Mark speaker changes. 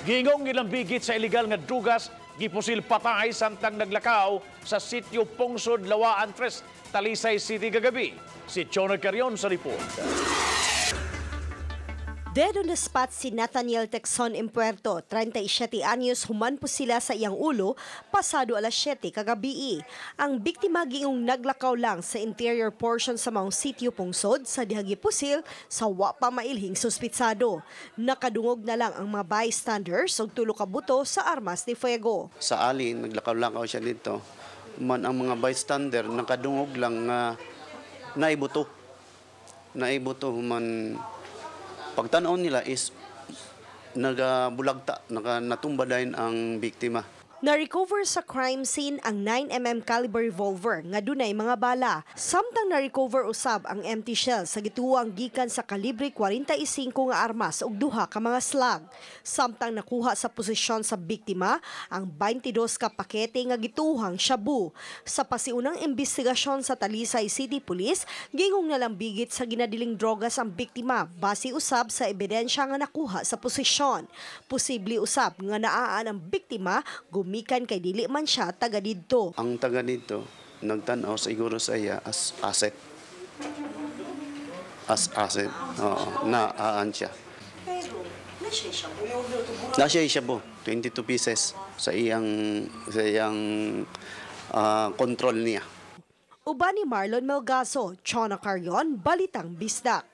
Speaker 1: Gingong ilang bigit sa illegal nga drugas gipusil patay samtang naglakaw sa sitio Pungsod, Lawaan Tres, Talisay City kagabi. Si Chona Carion sa report.
Speaker 2: Dead on the spot si Nathaniel Texon Impuerto, 37 anyos, human po sila sa iyang ulo pasado alas 7 kagabi. Ang biktima giingong naglakaw lang sa interior portion sa maong sitio Pungsod sa dihagi pusil sa wa pa mailhing suspitsado. Nakadungog na lang ang mga bystanders ug tulo ka buto sa armas de fuego.
Speaker 3: Sa alin, naglakaw-lakaw siya dito. Man ang mga bystander, nakadungog lang nga naibuto. Naibuto man pagtanaw nila is nagabulagta, natumba din ang biktima.
Speaker 2: Na-recover sa crime scene ang 9mm caliber revolver nga dunay mga bala. Samtang na-recover usab ang empty shell sa gituwang gikan sa kalibre 45 nga armas ug duha ka mga slug. Samtang nakuha sa posisyon sa biktima ang 22 ka pakete nga gituhang shabu. Sa pasiunang investigasyon sa Talisay City Police, gingong nalambigit sa ginadiling drogas ang biktima base usab sa ebidensya nga nakuha sa posisyon. Posible usab nga naaan ang biktima gumikan kay dili man siya taga didto.
Speaker 3: Ang taga dito nagtanaw siguro sa iya as asset. As asset. Oo, naaan siya.
Speaker 2: Pero
Speaker 3: Nasya siya po 22 pieces sa iyang control niya.
Speaker 2: Uban ni Marlon Melgaso, Chona Carion, Balitang Bisdak.